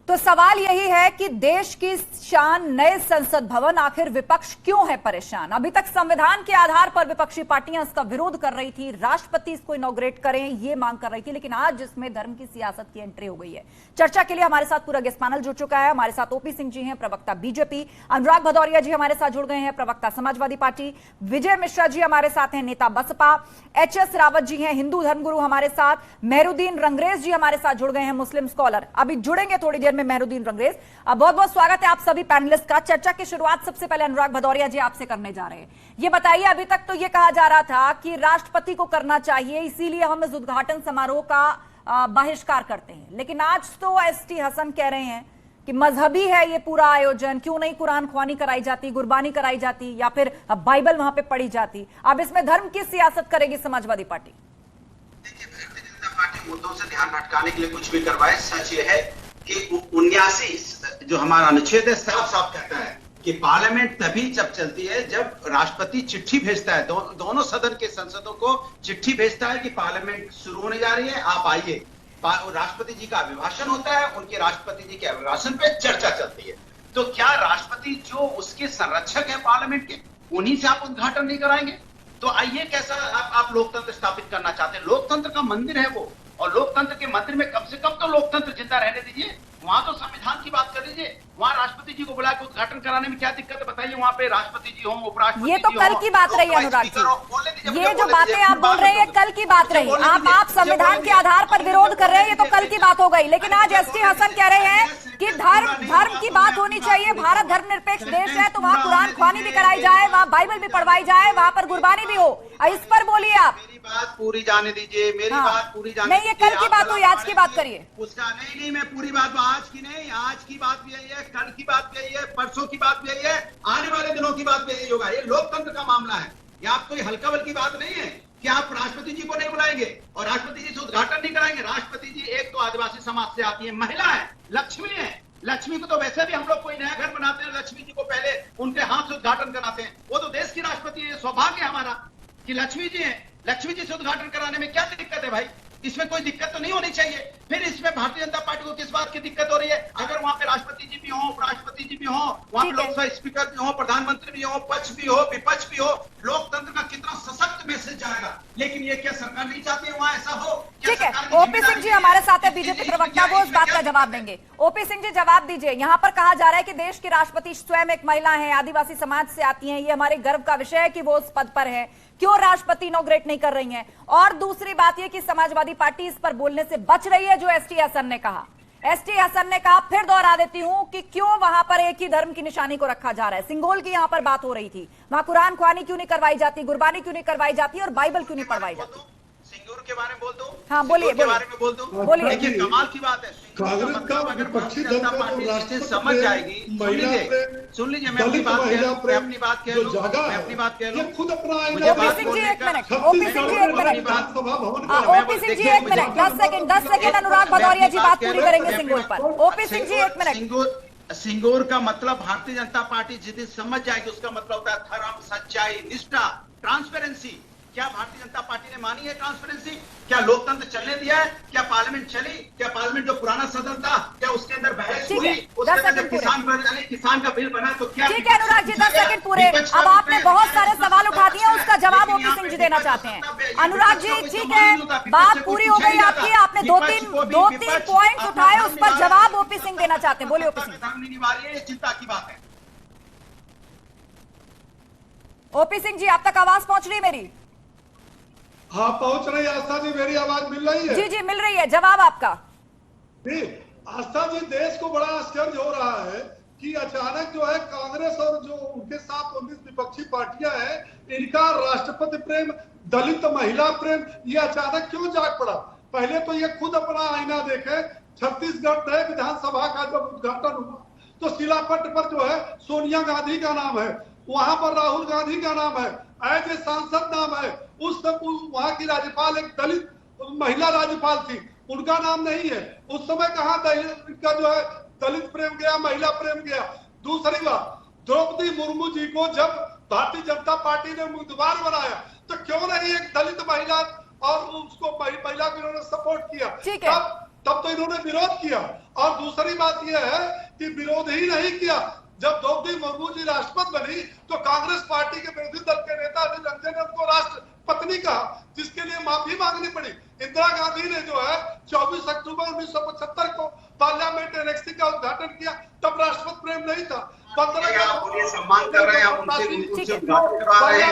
तो सवाल यही है कि देश की शान नए संसद भवन, आखिर विपक्ष क्यों है परेशान? अभी तक संविधान के आधार पर विपक्षी पार्टियां इसका विरोध कर रही थी, राष्ट्रपति इसको इनॉग्रेट करें ये मांग कर रही थी, लेकिन आज इसमें धर्म की सियासत की एंट्री हो गई है। चर्चा के लिए हमारे साथ पूरा गेस्ट पैनल जुड़ चुका है। हमारे साथ ओपी सिंह जी हैं, प्रवक्ता बीजेपी, अनुराग भदौरिया जी हमारे साथ जुड़ गए हैं, प्रवक्ता समाजवादी पार्टी, विजय मिश्रा जी हमारे साथ हैं, नेता बसपा, एचएस रावत जी हैं, हिंदू धर्मगुरु हमारे साथ, मेहरुद्दीन रंगरेज जी हमारे साथ जुड़ गए हैं, मुस्लिम स्कॉलर। अभी जुड़ेंगे थोड़ी देर में मेहरुद्दीन रंगरेज। बहुत बहुत स्वागत है आप सभी पैनलिस्ट का। चर्चा की शुरुआत सबसे पहले अनुराग भदौरिया जी आपसे करने जा रहे हैं। ये बताइए, अभी तक तो ये कहा जा रहा था कि राष्ट्रपति को करना चाहिए, इसीलिए हम इस उद्घाटन समारोह का बहिष्कार करते हैं, लेकिन आज तो एसटी हसन कह रहे हैं कि मजहबी है ये पूरा आयोजन, क्यों नहीं कुरान ख्वानी कराई जाती, गुरबानी कराई जाती, या फिर बाइबल वहां पे पढ़ी जाती। अब इसमें धर्म की सियासत करेगी समाजवादी पार्टी? देखिए, भारतीय जनता पार्टी मुद्दों से ध्यान भटकाने के लिए कुछ भी करवाए। सच ये है कि 79 जो हमारा अनुच्छेद है साफ साफ कहता है कि पार्लियामेंट तभी जब चलती है जब राष्ट्रपति चिट्ठी भेजता है, दोनों सदन के सांसदों को चिट्ठी भेजता है कि पार्लियामेंट शुरू होने जा रही है, आप आइए। राष्ट्रपति जी का अभिभाषण होता है, उनके राष्ट्रपति जी के अभिभाषण पे चर्चा चलती है। तो क्या राष्ट्रपति जो उसके संरक्षक है पार्लियामेंट के, उन्हीं से आप उद्घाटन नहीं कराएंगे? तो आइए, कैसा आप लोकतंत्र स्थापित करना चाहते हैं? लोकतंत्र का मंदिर है वो, और लोकतंत्र के मंदिर में कम से कम तो लोकतंत्र जिंदा रहने दीजिए। वहां तो संविधान की बात कर लीजिए। वहां राष्ट्रपति जी को बुला के उद्घाटन कराने में क्या दिक्कत है बताइए? वहां पे राष्ट्रपति जी हो, उपराष्ट्रपति, ये तो कल की बात रही अनुराग जी, ये जो बातें आप बोल रहे हैं कल की बात रही। आप संविधान के आधार पर विरोध कर रहे हैं, ये तो कल की बात हो गई। लेकिन आज एसटी हसन कह रहे हैं कि धर्म की बात होनी चाहिए, भारत धर्मनिरपेक्ष देश है, तो वहाँ कुरान ख्वानी भी कराई जाए, वहाँ बाइबल भी पढ़वाई जाए, वहाँ पर गुरबानी भी हो। इस पर बोलिए आप। मेरी बात पूरी जाने दीजिए, मेरी बात पूरी जाने नहीं, ये कल की बात हुई, आज की बात करिए। उसका नहीं, मैं पूरी बात आज की नहीं, आज की बात भी यही है, कल की बात भी यही है, परसों की बात भी यही है, आने वाले दिनों की बात भी यही होगा। ये लोकतंत्र का मामला है, ये आप कोई हल्का बल की बात नहीं है कि आप राष्ट्रपति जी को नहीं बुलाएंगे और राष्ट्रपति जी से उद्घाटन नहीं कराएंगे। राष्ट्रपति जी एक तो आदिवासी समाज से आती है, महिला है, लक्ष्मी है। लक्ष्मी को तो वैसे भी हम लोग कोई नया घर बनाते हैं, लक्ष्मी जी को पहले उनके हाथ से उद्घाटन कराते हैं। वो तो देश की राष्ट्रपति है, सौभाग्य है हमारा कि लक्ष्मी जी हैं। लक्ष्मी जी से उद्घाटन कराने में क्या दिक्कत है भाई? इसमें कोई दिक्कत तो नहीं होनी चाहिए। फिर इसमें भारतीय जनता पार्टी को किस बात की दिक्कत हो रही है? अगर वहां पे राष्ट्रपति जी भी हो, उपराष्ट्रपति जी भी हो, वहां पे लोकसभा स्पीकर भी हो, प्रधानमंत्री भी हो, पक्ष भी हो, विपक्ष भी हो, लोकतंत्र का कितना सशक्त मैसेज जाएगा। लेकिन ये क्या सरकार नहीं चाहती है वहां ऐसा हो? ठीक है, ओपी सिंह जी हमारे साथ है, बीजेपी प्रवक्ता, वो इस बात का जवाब देंगे। ओपी सिंह जी जवाब दीजिए। यहाँ पर कहा जा रहा है कि देश की राष्ट्रपति स्वयं एक महिला है, आदिवासी समाज से आती हैं, ये हमारे गर्व का विषय है कि वो उस पद पर है, क्यों राष्ट्रपति इनॉग्रेट नहीं कर रही हैं? और दूसरी बात ये कि समाजवादी पार्टी इस पर बोलने से बच रही है, जो एसटी हसन ने कहा। एसटी हसन ने कहा, फिर दोहरा देती हूं, कि क्यों वहां पर एक ही धर्म की निशानी को रखा जा रहा है। सिंगोल की यहां पर बात हो रही थी, वहां कुरान ख्वानी क्यों नहीं करवाई जाती, गुरबानी क्यों नहीं करवाई जाती, और बाइबल क्यों नहीं पढ़वाई जाती? सिंगूर के बारे में बोल दो। हाँ बोलिए, के बारे में बोल दो। बोलिए। देखिए, कमाल की बात है, मतलब अगर भारतीय जनता पार्टी इस चीज समझ जाएगी। सुन लीजिए, मैं अपनी बात कह लूं, मैं अपनी बात कह लूं, मैं अपनी बात कह लूं। खुद अपना ओपी सिंह जी एक मिनट, ओपी सिंह जी एक मिनट, ओपी सिंह जी एक मिनट, 10 सेकंड अनुराग भदौरिया जी बात पूरी करेंगे सिंगोल पर। ओपी सिंह जी एक मिनट। सिंगूर का मतलब भारतीय जनता पार्टी जिस दिन समझ जाएगी, उसका मतलब होता है धर्म, सच्चाई, निष्ठा, ट्रांसपेरेंसी। क्या भारतीय जनता पार्टी ने मानी है ट्रांसपेरेंसी? क्या लोकतंत्र चलने दिया है? क्या पार्लियामेंट चली? क्या पार्लियामेंट जो पुराना सदन था, क्या उसके अंदर बहस हुई? उसके अंदर किसान का बिल बना, तो क्या? ठीक है अनुराग जी, 10 सेकंड पूरे। अब आपने बहुत सारे सवाल उठा दिए, उसका जवाब ओपी सिंह जी देना चाहते हैं। अनुराग जी ठीक है, बात पूरी हो गई आपकी, आपने दो तीन पॉइंट उठाए, उस पर जवाब ओपी सिंह देना चाहते हैं। बोलिए ओपी सिंह। चिंता की बात है। ओपी सिंह जी, आप तक आवाज पहुंच रही है मेरी? हाँ पहुंच रही है आस्था जी, मेरी आवाज मिल रही है? जी जी मिल रही है, जवाब आपका। आस्था जी, देश को बड़ा आश्चर्य हो रहा है कि अचानक जो है कांग्रेस और जो उनके साथ 19 विपक्षी पार्टियां हैं, इनका राष्ट्रपति प्रेम, दलित महिला प्रेम, ये अचानक क्यों जाग पड़ा? पहले तो ये खुद अपना आईना देखे। छत्तीसगढ़ नए विधानसभा का जब उद्घाटन हुआ तो शिलापट पर जो है सोनिया गांधी का नाम है, वहां पर राहुल गांधी का नाम है, एज ए सांसद नाम है। उस वहां की राज्यपाल एक दलित महिला राज्यपाल थी, उनका नाम नहीं है। उस समय कहा इनका जो है दलित प्रेम गया, महिला प्रेम गया। दूसरी बात, द्रौपदी मुर्मू जी को जब भारतीय जनता पार्टी ने उम्मीदवार बनाया तो क्यों नहीं एक दलित महिला और उसको महिला को इन्होंने सपोर्ट किया? तब तो इन्होंने विरोध किया। और दूसरी बात यह है कि विरोध ही नहीं किया। जब द्रौपदी मुर्मू जी राष्ट्रपति बनी तो कांग्रेस पार्टी के विरोधी दल के नेता अधीर रंजन ने उनको राष्ट्र पत्नी कहा, जिसके लिए माफी मांगनी पड़ी। इंदिरा गांधी ने जो है 24 अक्टूबर 1975 को पार्लियामेंट एनेक्सी का उद्घाटन किया, तब राष्ट्रपति प्रेम नहीं था। सम्मान कर रहे हैं, आप उनसे उद्घाटन करवा रहे हैं।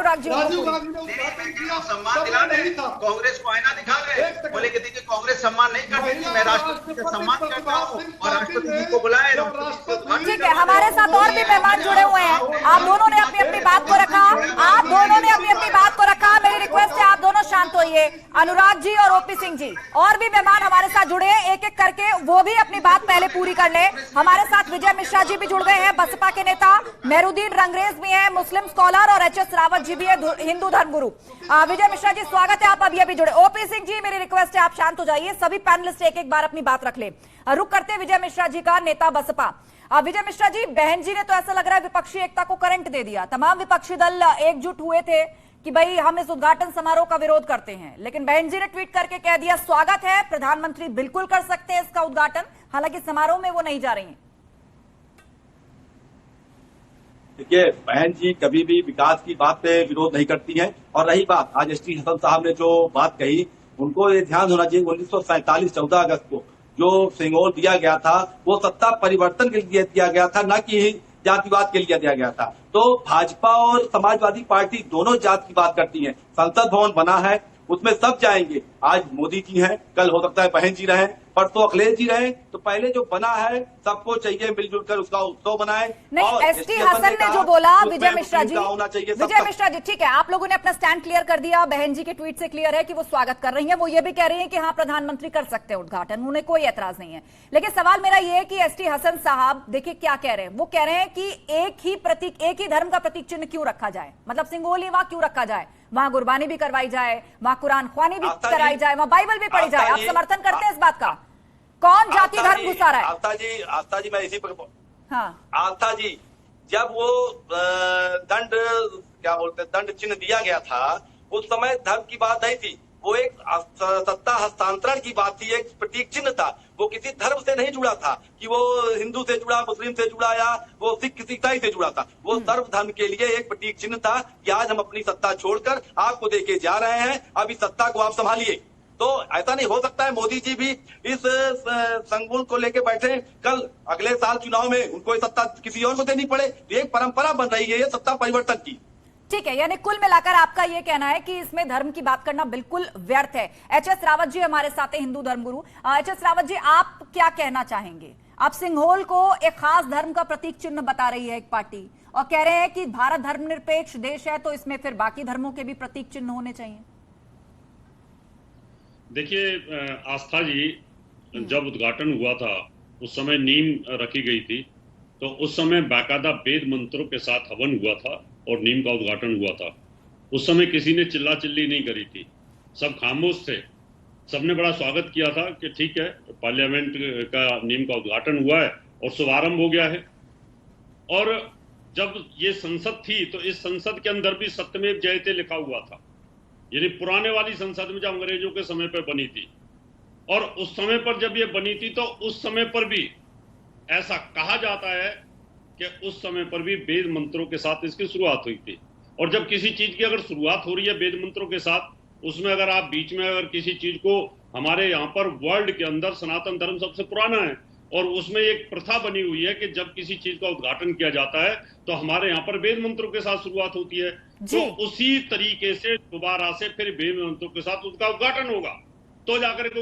राजीव गांधी ने उद्घाटन किया, सम्मान दिला रहे, कांग्रेस को आईना दिखा रहे, बोले कि देखिए कांग्रेस सम्मान नहीं करती थी, मैं राष्ट्रपति का सम्मान करता हूँ और राष्ट्रपति जी को बुलाए। ठीक है, हमारे साथ और भी मेहमान जुड़े हुए हैं। आप दोनों ने अपनी अपनी बात को रखा, आप दोनों ने अपनी अपनी बात को रखा। मेरी रिक्वेस्ट है आप दोनों शांत होइए। अनुराग जी और ओपी सिंह जी, और भी मेहमान हमारे साथ जुड़े हैं, एक एक करके वो भी अपनी बात पहले पूरी कर ले। हमारे साथ विजय मिश्रा जी भी जुड़ गए हैं, बसपा के नेता। मेहरुद्दीन रंगरेज भी हैं, मुस्लिम स्कॉलर, और एच एस रावत जी भी है, हिंदू धर्मगुरु। विजय मिश्रा जी स्वागत है, आप अभी जुड़े। ओपी सिंह जी, मेरी रिक्वेस्ट है आप शांत हो जाइए। सभी पैनलिस्ट एक एक बार अपनी बात रख ले। रुक करते हैं विजय मिश्रा जी का, नेता बसपा। विजय मिश्रा जी, बहन जी ने तो ऐसा लग रहा है विपक्षी एकता को करंट दे दिया। तमाम विपक्षी दल एकजुट हुए थे कि भाई हम इस उद्घाटन समारोह का विरोध करते हैं, लेकिन बहन जी ने ट्वीट करके कह दिया स्वागत है, प्रधानमंत्री बिल्कुल कर सकते हैं इसका उद्घाटन, हालांकि समारोह में वो नहीं जा रही हैं। देखिए, बहन जी कभी भी विकास की बात पे विरोध नहीं करती हैं। और रही बात आज एसटी हसन साहब ने जो बात कही, उनको ये ध्यान होना चाहिए 1947 14 अगस्त को जो सिंगोल दिया गया था वो सत्ता परिवर्तन के लिए दिया गया था, न कि जातिवाद के लिए दिया गया था। तो भाजपा और समाजवादी पार्टी दोनों जात की बात करती हैं। संसद भवन बना है, उसमें सब जाएंगे। आज मोदी जी हैं, कल हो सकता है बहन जी रहें, परसों अखिलेश जी रहे, तो पहले जो बना है सबको चाहिए मिलजुल कर उसका उत्सव बनाए। नहीं, एसटी हसन ने जो बोला, विजय मिश्रा जी, विजय मिश्रा जी, ठीक है, आप लोगों ने अपना स्टैंड क्लियर कर दिया। बहन जी के ट्वीट से क्लियर है कि वो स्वागत कर रही हैं। वो ये भी कह रही हैं कि हाँ प्रधानमंत्री कर सकते हैं उद्घाटन, उन्हें कोई एतराज नहीं है। लेकिन सवाल मेरा ये है कि एसटी हसन साहब देखिए क्या कह रहे हैं। वो कह रहे हैं कि एक ही धर्म का प्रतीक चिन्ह क्यों रखा जाए, मतलब सिंगोली वहां क्यों रखा जाए, वहां गुरबानी भी करवाई जाए, वहां कुरान ख्वानी भी कराई जाए, वहां बाइबल भी पढ़ी जाए। आप समर्थन करते हैं इस बात का? कौन जाति धर्म घुसा रहा है? आस्था जी मैं इसी पर, हाँ आस्था जी, जब वो दंड चिन्ह दिया गया था उस समय धर्म की बात नहीं थी, वो एक सत्ता हस्तांतरण की बात थी, एक प्रतीक चिन्ह था। वो किसी धर्म से नहीं जुड़ा था कि वो हिंदू से जुड़ा, मुस्लिम से जुड़ा या वो सिख ईसाई से जुड़ा था। वो सर्व धर्म के लिए एक प्रतीक चिन्ह था कि आज हम अपनी सत्ता छोड़कर आपको देके जा रहे हैं, अब इस सत्ता को आप संभालिए। तो ऐसा नहीं हो सकता है मोदी जी भी इस संगुल को लेके बैठे, कल अगले साल चुनाव में उनको सत्ता किसी और को देनी पड़े। एक परंपरा बन रही है ये सत्ता परिवर्तन की। ठीक है, यानी कुल मिलाकर आपका ये कहना है कि इसमें धर्म की बात करना बिल्कुल व्यर्थ है। एच एस रावत जी हमारे साथ हैं, हिंदू धर्मगुरु। एच एस रावत जी, आप क्या कहना चाहेंगे? आप सिंघोल को एक खास धर्म का प्रतीक चिन्ह बता रही है एक पार्टी, और कह रहे हैं कि भारत धर्मनिरपेक्ष देश है तो इसमें फिर बाकी धर्मों के भी प्रतीक चिन्ह होने चाहिए। देखिए आस्था जी, जब उद्घाटन हुआ था उस समय नीम रखी गई थी, तो उस समय बाकायदा वेद मंत्रों के साथ हवन हुआ था और नीम का उद्घाटन हुआ था। उस समय किसी ने चिल्ला चिल्ली नहीं करी थी, सब खामोश थे। सबने बड़ा स्वागत किया था कि ठीक है, पार्लियामेंट का नीम का उद्घाटन हुआ है और शुभारंभ हो गया है। और जब ये संसद थी तो इस संसद के अंदर भी सत्यमेव जयते लिखा हुआ था, यानी पुराने वाली संसद में जो अंग्रेजों के समय पर बनी थी। और उस समय पर जब ये बनी थी तो उस समय पर भी ऐसा कहा जाता है कि उस समय पर भी वेद मंत्रों के साथ इसकी शुरुआत हुई थी। और जब किसी चीज की अगर शुरुआत हो रही है वेद मंत्रों के साथ, उसमें अगर आप बीच में अगर किसी चीज को, हमारे यहाँ पर वर्ल्ड के अंदर सनातन धर्म सबसे पुराना है और उसमें एक प्रथा बनी हुई है कि जब किसी चीज का उद्घाटन किया जाता है तो हमारे यहाँ पर वेद मंत्रों के साथ शुरुआत होती है। तो उसी तरीके से दोबारा से फिर वेद मंत्रों के साथ उसका उद्घाटन होगा तो जाकर के